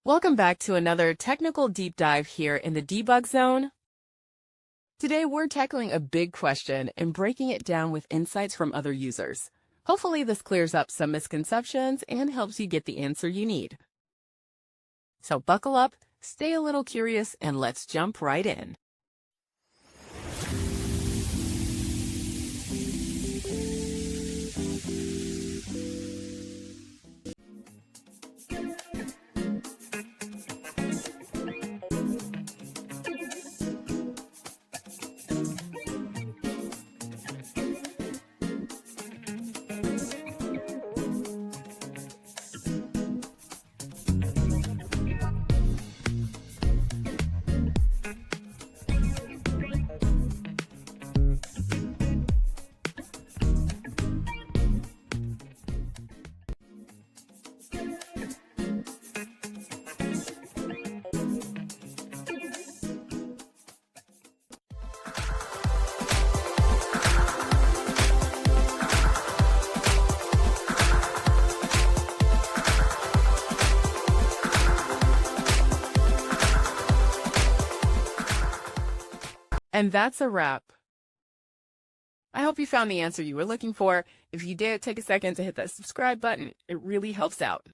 Welcome back to another technical deep dive here in the debug zone. Today we're tackling a big question and breaking it down with insights from other users. Hopefully this clears up some misconceptions and helps you get the answer you need. So buckle up, stay a little curious, and let's jump right in. And that's a wrap. I hope you found the answer you were looking for. If you did, take a second to hit that subscribe button. It really helps out.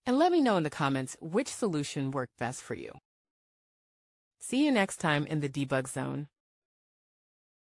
And let me know in the comments which solution worked best for you. See you next time in the debug zone.